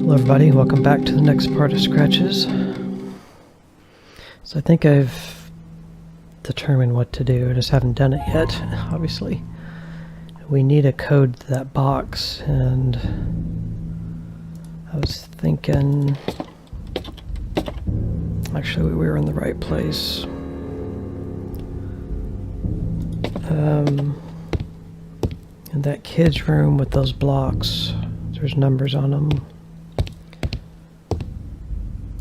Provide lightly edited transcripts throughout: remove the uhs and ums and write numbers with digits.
Hello everybody, welcome back to the next part of Scratches. So I think I've determined what to do, I just haven't done it yet, obviously. We need a code to that box, and I was thinking, actually we were in the right place. In that kid's room with those blocks, there's numbers on them.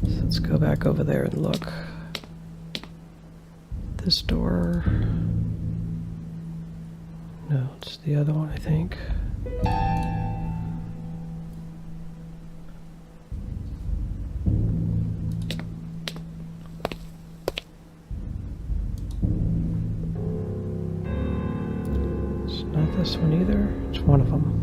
So let's go back over there and look. This door. No, it's the other one, I think. It's not this one either. It's one of them.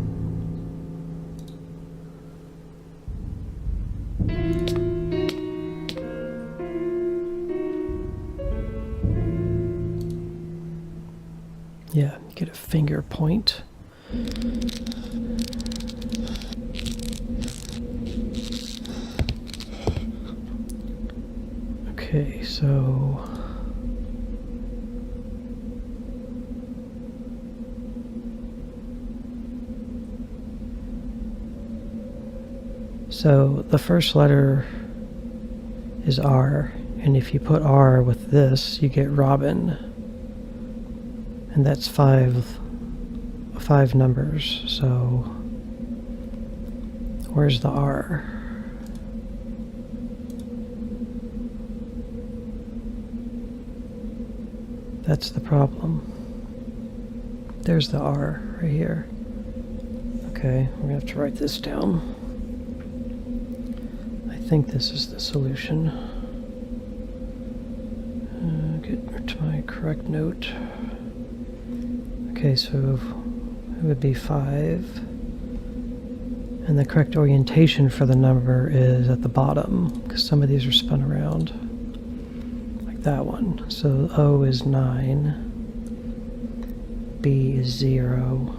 Yeah, get a finger point. Okay, so the first letter is R, and if you put R with this, you get Robin. And that's five numbers, so where's the R? That's the problem. There's the R right here. Okay, we're gonna have to write this down. I think this is the solution. Get to my correct note. Okay, so it would be 5, and the correct orientation for the number is at the bottom, because some of these are spun around, like that one. So O is 9, B is 0,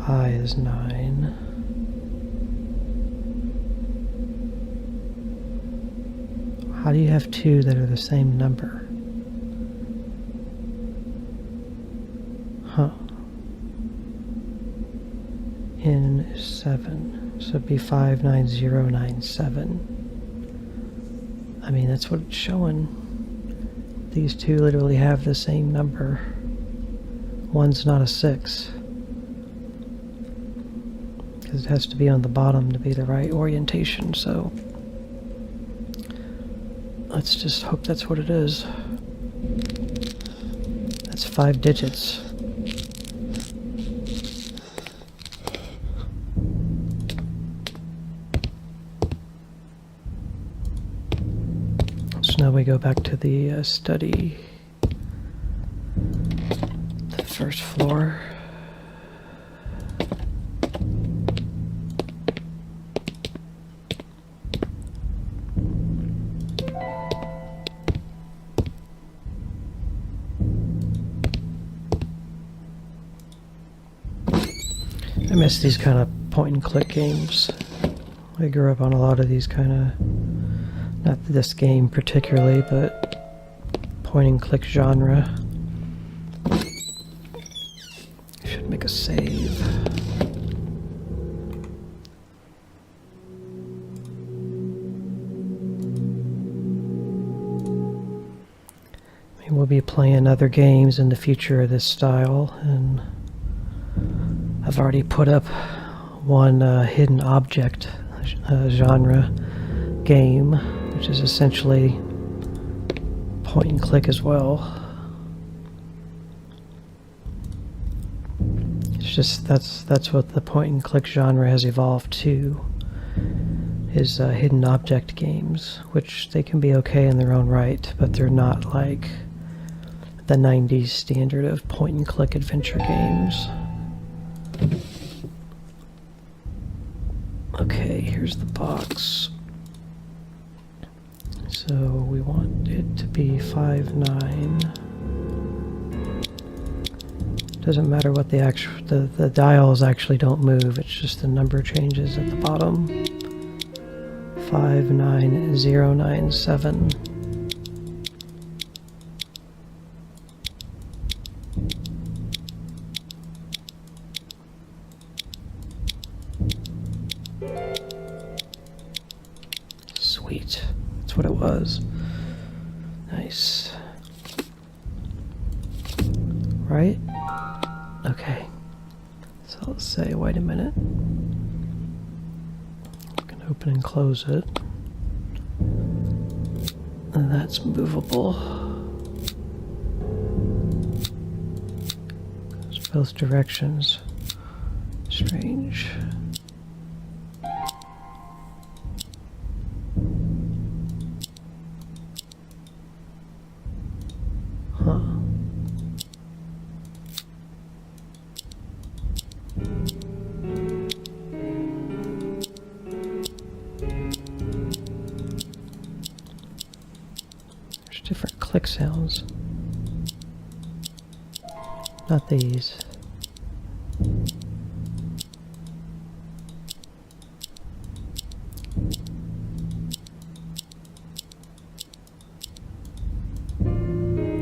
I is 9, how do you have two that are the same number? Huh. N is 7, so it'd be 59097. I mean, that's what it's showing. These two literally have the same number. One's not a 6, because it has to be on the bottom to be the right orientation, so let's just hope that's what it is. That's 5 digits. Now we go back to the study, the first floor. I miss these kind of point and click games. I grew up on a lot of these kind of, not this game particularly, but point and click genre. Should make a save. I mean, we'll be playing other games in the future of this style, and I've already put up one hidden object genre game, which is essentially point and click as well. It's just that's what the point and click genre has evolved to, is hidden object games, which they can be okay in their own right, but they're not like the 90s standard of point and click adventure games. Okay, here's the box. So we want it to be 5, 9. Doesn't matter what the dials actually don't move, it's just the number changes at the bottom. 59097. Sweet. That's what it was. Nice. Right? Okay. So let's say, wait a minute. I can open and close it. And that's movable. It's both directions. Strange. Huh. There's different click sounds. Not these.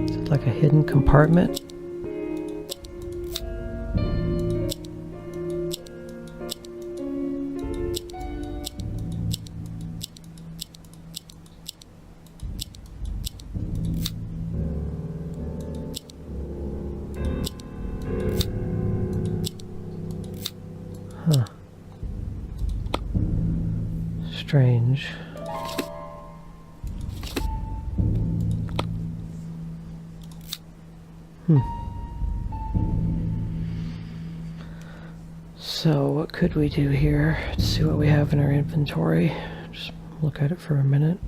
Is it like a hidden compartment? Huh. Strange. So what could we do here? Let's see what we have in our inventory. Just look at it for a minute.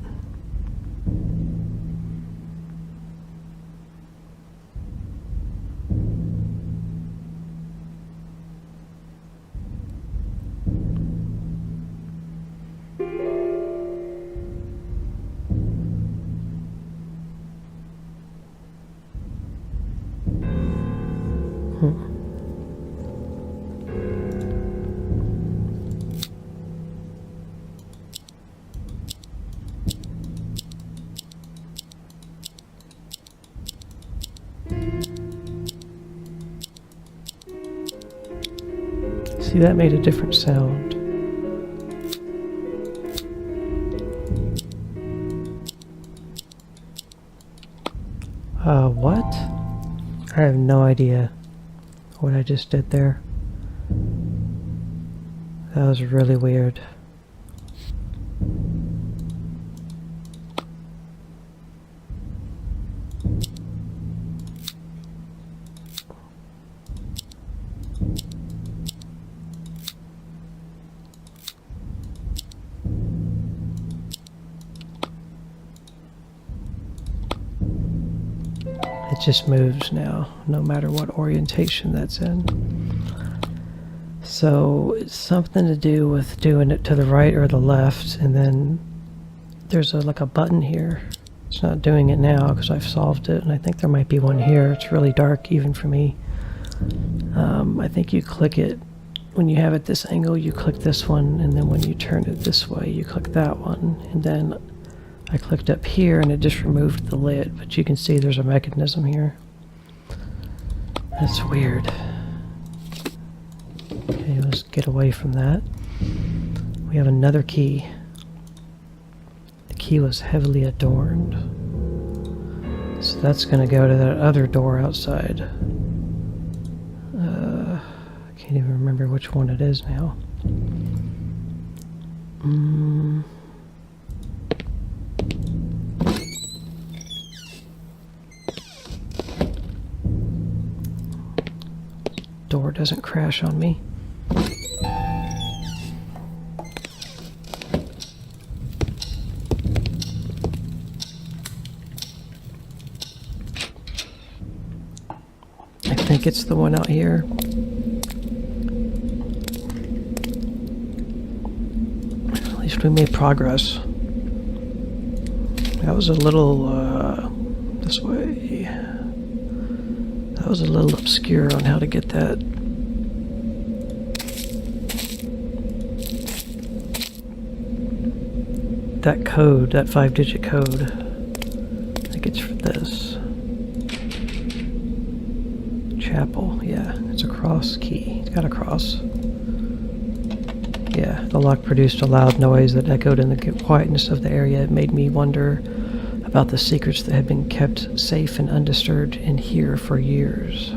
See, that made a different sound. What? I have no idea what I just did there. That was really weird. It just moves now, no matter what orientation that's in. So it's something to do with doing it to the right or the left, and then there's like a button here. It's not doing it now because I've solved it, and I think there might be one here. It's really dark even for me. I think you click it, when you have it this angle, you click this one, and then when you turn it this way, you click that one, and then I clicked up here and it just removed the lid, but you can see there's a mechanism here. That's weird. Okay, let's get away from that. We have another key. The key was heavily adorned. So that's going to go to that other door outside. I can't even remember which one it is now. Door doesn't crash on me. I think it's the one out here. At least we made progress. That was a little, this way. That I was a little obscure on how to get that. That code, that 5-digit code, I think it's for this. Chapel, yeah, it's a cross key. It's got a cross. Yeah, the lock produced a loud noise that echoed in the quietness of the area. It made me wonder about the secrets that had been kept safe and undisturbed in here for years.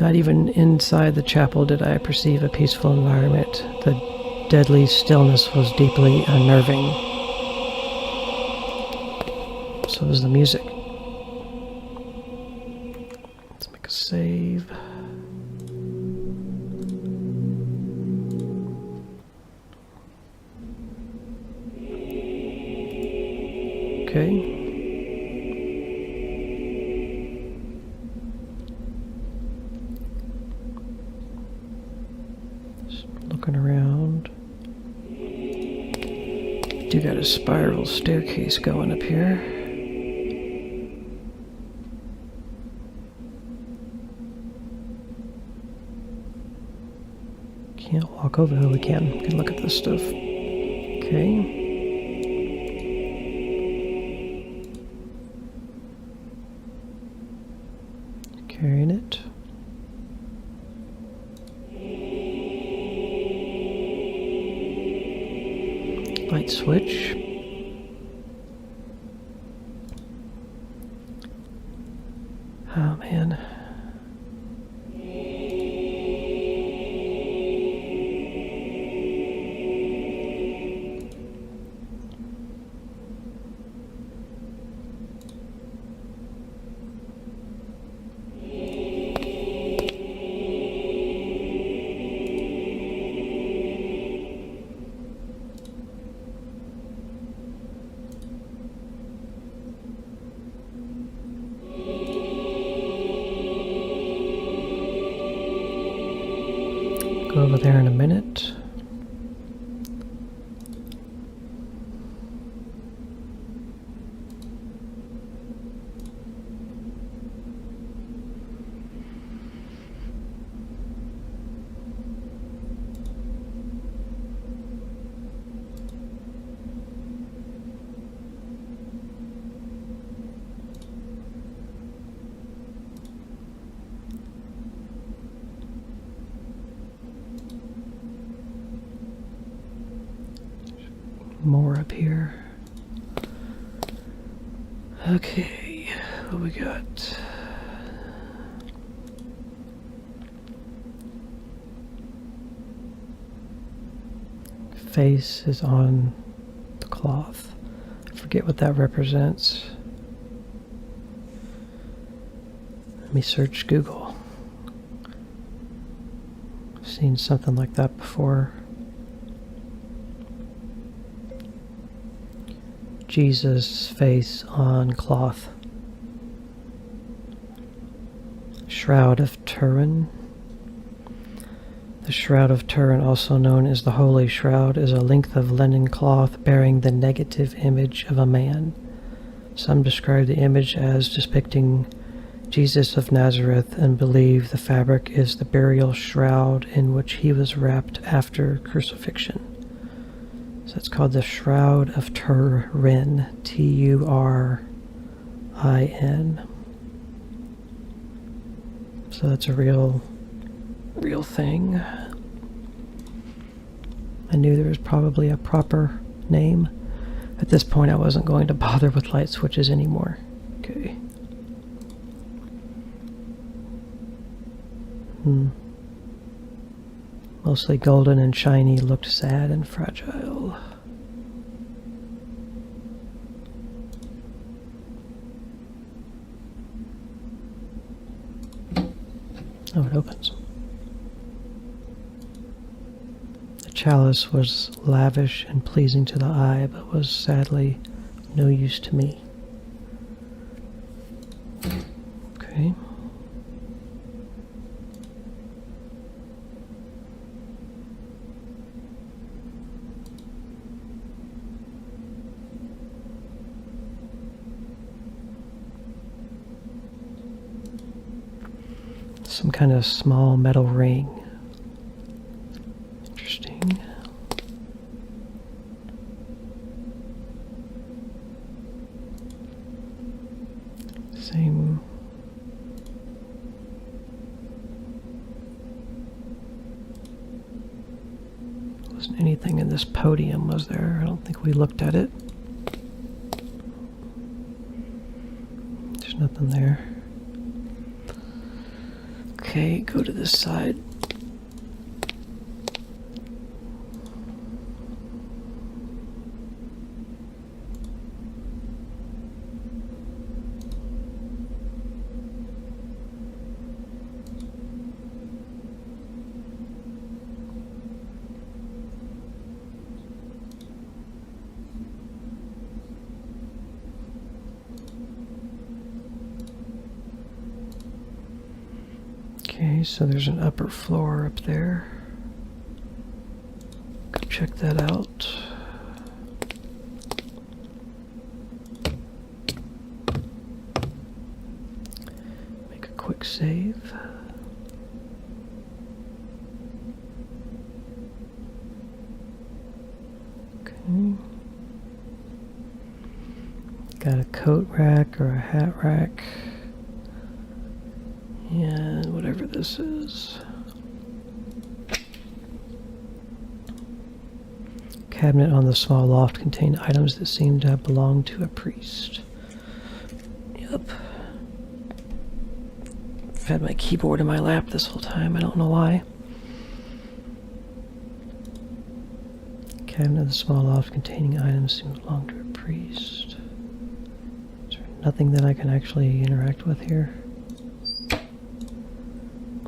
Not even inside the chapel did I perceive a peaceful environment. The deadly stillness was deeply unnerving. So was the music. Let's make a save. Okay. Looking around. Do got a spiral staircase going up here. Can't walk over. Oh, we can. We can look at this stuff. Okay. Carrying it. Light switch. Oh man. Go over there in a minute. More up here. Okay, what we got? Face is on the cloth. I forget what that represents. Let me search Google. I've seen something like that before. Jesus' face on cloth. Shroud of Turin. The Shroud of Turin, also known as the Holy Shroud, is a length of linen cloth bearing the negative image of a man. Some describe the image as depicting Jesus of Nazareth and believe the fabric is the burial shroud in which he was wrapped after crucifixion. So it's called the Shroud of Turin, Turin. So that's a real thing. I knew there was probably a proper name. At this point, I wasn't going to bother with light switches anymore. Okay. Mostly golden and shiny, looked sad and fragile. Oh, it opens. The chalice was lavish and pleasing to the eye, but was sadly no use to me. Okay. some kind of small metal ring. Interesting. Same. Wasn't anything in this podium, was there? I don't think we looked at it. There's nothing there. Okay, go to this side. Okay, so there's an upper floor up there. Go check that out. Make a quick save. Okay. Got a coat rack or a hat rack. And whatever this is. Cabinet on the small loft contained items that seemed to have belonged to a priest. Yep. I've had my keyboard in my lap this whole time. I don't know why. Cabinet of the small loft containing items seemed to belong to a priest. Is there nothing that I can actually interact with here?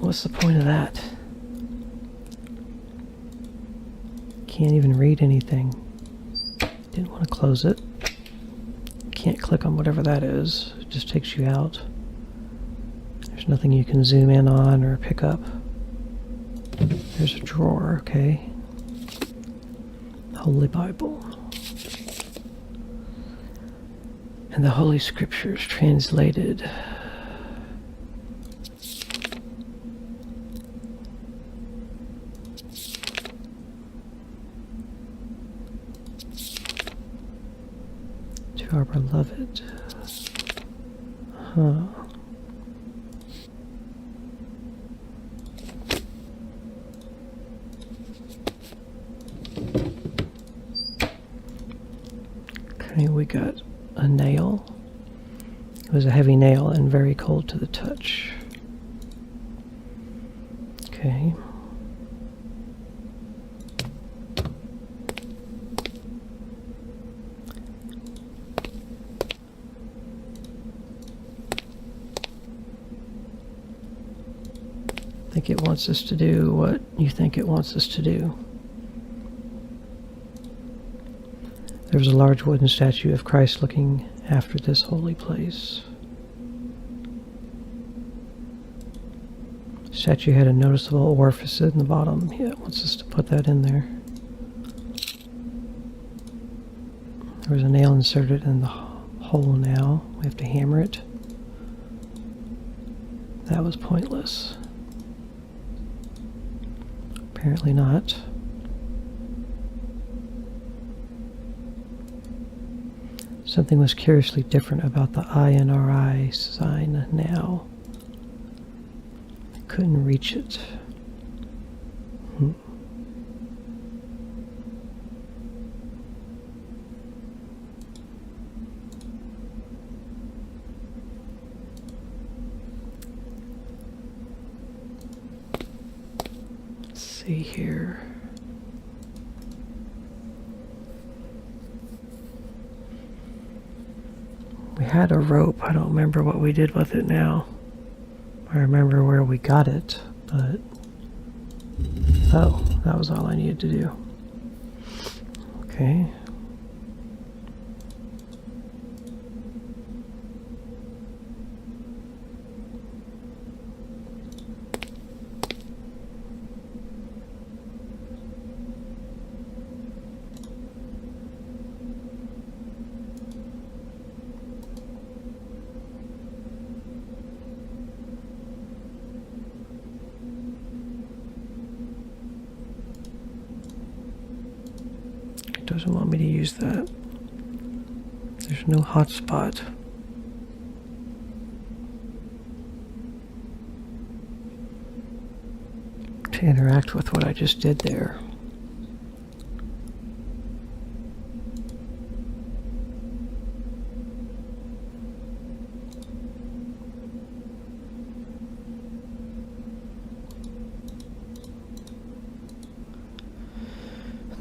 What's the point of that? Can't even read anything. Didn't want to close it. Can't click on whatever that is. It just takes you out. There's nothing you can zoom in on or pick up. There's a drawer, okay. Holy Bible. And the Holy Scriptures translated. To our beloved. Huh. Okay, we got a nail. It was a heavy nail and very cold to the touch. Okay. I think it wants us to do what you think it wants us to do. There was a large wooden statue of Christ looking after this holy place. The statue had a noticeable orifice in the bottom. Yeah, it wants us to put that in there. There was a nail inserted in the hole now. We have to hammer it. That was pointless. Apparently not. Something was curiously different about the INRI sign now. I couldn't reach it. Let's see here. We had a rope. I don't remember what we did with it now. I remember where we got it, but... Oh, that was all I needed to do. Okay. doesn't want me to use that. There's no hotspot. To interact with what I just did there.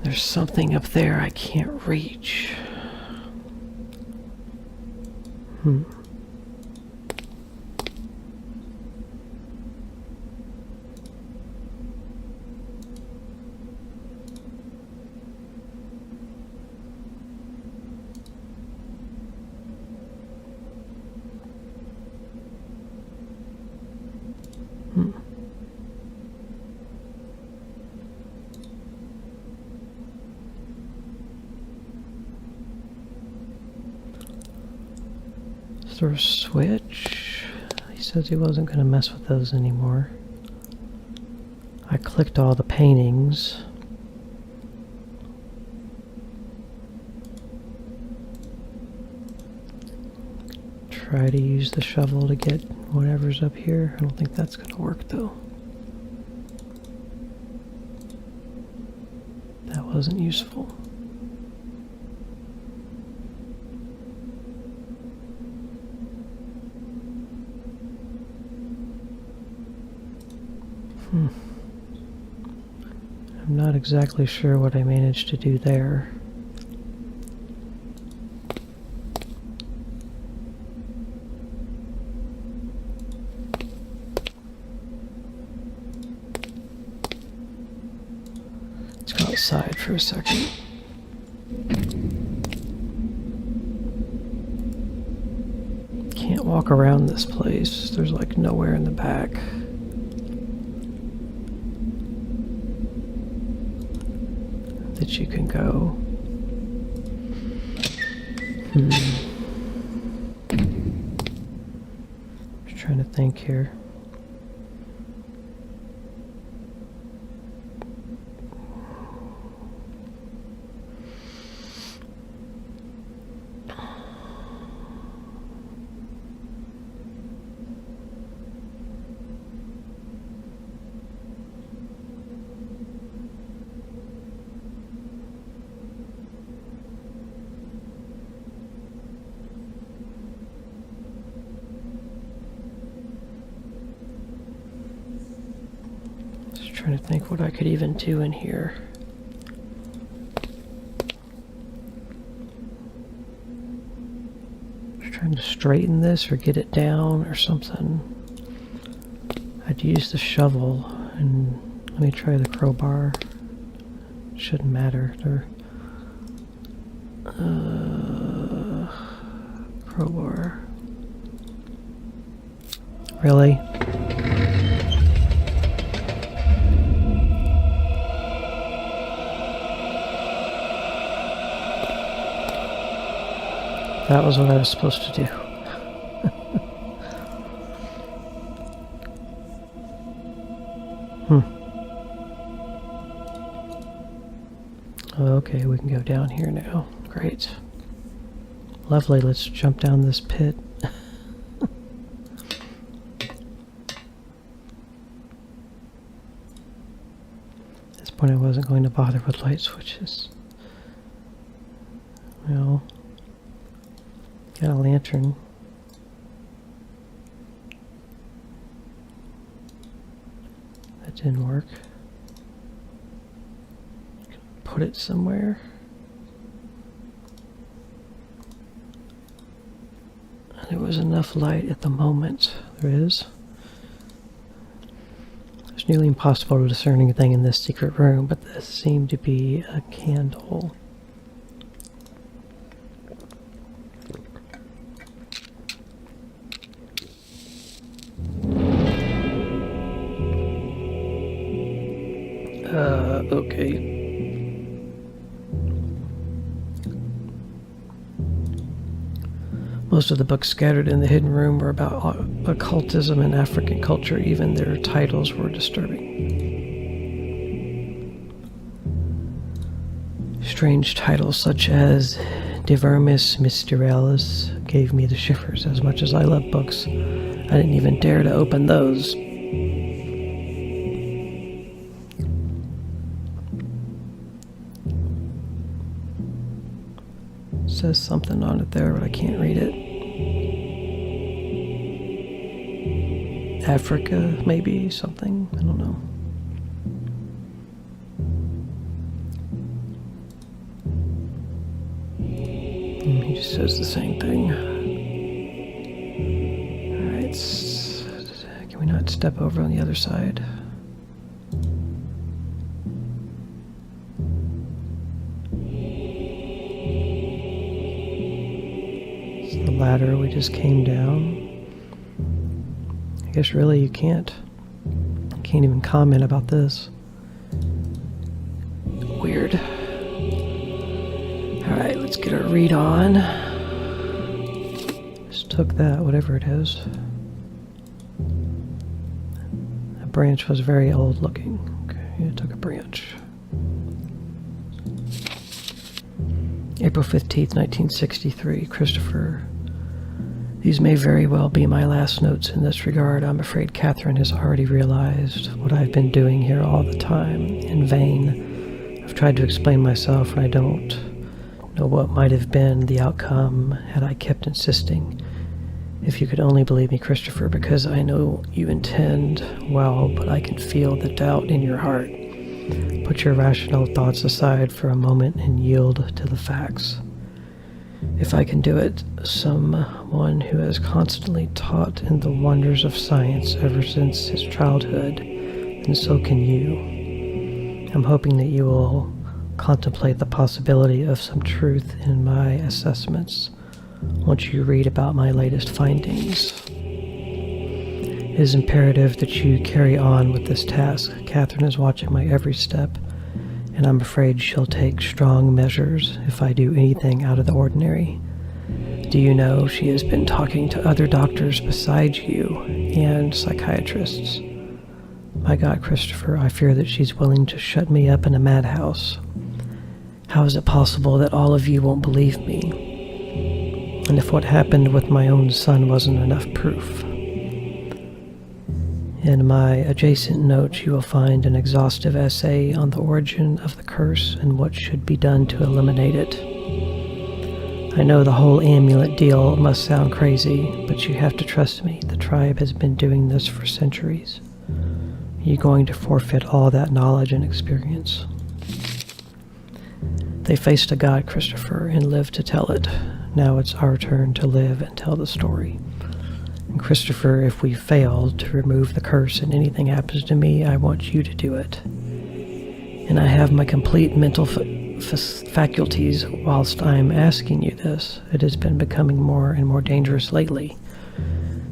There's something up there I can't reach. Is there a switch? He says he wasn't going to mess with those anymore. I clicked all the paintings. Try to use the shovel to get whatever's up here. I don't think that's going to work though. That wasn't useful. I'm not exactly sure what I managed to do there. Let's go outside for a second. Can't walk around this place. There's like nowhere in the back. That you can go. Just trying to think here. Trying to think what I could even do in here. Just trying to straighten this or get it down or something. I'd use the shovel and let me try the crowbar. Shouldn't matter. Crowbar. Really? That was what I was supposed to do. Okay, we can go down here now. Great. Lovely, let's jump down this pit. At this point I wasn't going to bother with light switches. Well, got a lantern. That didn't work. Put it somewhere. There was enough light at the moment. There is. It's nearly impossible to discern anything in this secret room, but this seemed to be a candle. Okay. Most of the books scattered in the hidden room were about occultism and African culture. Even their titles were disturbing. strange titles such as De Vermis Mysteries gave me the shivers. As much as I love books, I didn't even dare to open those. It says something on it there, but I can't read it. Africa, maybe, something, I don't know. He just says the same thing. Alright, can we not step over on the other side? It's the ladder we just came down. I guess really you can't even comment about this. Weird. Alright, let's get our read on. Just took that, whatever it is. That branch was very old looking. Okay, I took a branch. April 15th, 1963. Christopher. These may very well be my last notes in this regard. I'm afraid Catherine has already realized what I've been doing here all the time, in vain. I've tried to explain myself, and I don't know what might have been the outcome had I kept insisting. If you could only believe me, Christopher, because I know you intend well, but I can feel the doubt in your heart. Put your rational thoughts aside for a moment and yield to the facts. If I can do it, someone who has constantly taught in the wonders of science ever since his childhood, then so can you. I'm hoping that you will contemplate the possibility of some truth in my assessments once you read about my latest findings. It is imperative that you carry on with this task. Catherine is watching my every step, and I'm afraid she'll take strong measures if I do anything out of the ordinary. Do you know she has been talking to other doctors besides you and psychiatrists? My God, Christopher, I fear that she's willing to shut me up in a madhouse. How is it possible that all of you won't believe me? And if what happened with my own son wasn't enough proof? In my adjacent notes, you will find an exhaustive essay on the origin of the curse and what should be done to eliminate it. I know the whole amulet deal must sound crazy, but you have to trust me. The tribe has been doing this for centuries. Are you going to forfeit all that knowledge and experience? They faced a God, Christopher, and lived to tell it. Now it's our turn to live and tell the story. And Christopher, if we fail to remove the curse and anything happens to me, I want you to do it. And I have my complete mental faculties whilst I'm asking you this. It has been becoming more and more dangerous lately.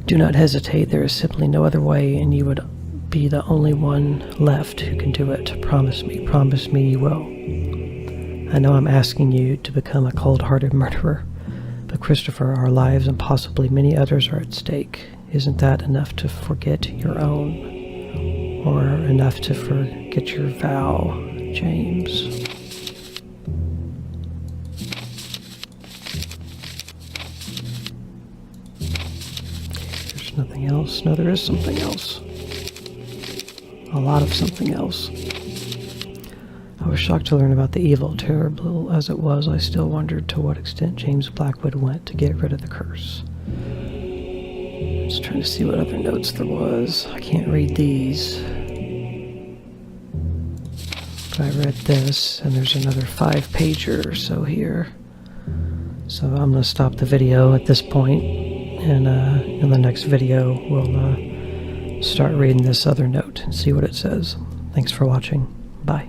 Do not hesitate. There is simply no other way, and you would be the only one left who can do it. Promise me you will. I know I'm asking you to become a cold-hearted murderer, but Christopher, our lives and possibly many others are at stake. Isn't that enough to forget your own? Or enough to forget your vow, James? There's nothing else. No, there is something else. A lot of something else. I was shocked to learn about the evil. Terrible as it was, I still wondered to what extent James Blackwood went to get rid of the curse. Just trying to see what other notes there was. I can't read these. But I read this, and there's another 5-pager or so here. So I'm going to stop the video at this point, and in the next video we'll start reading this other note and see what it says. Thanks for watching. Bye.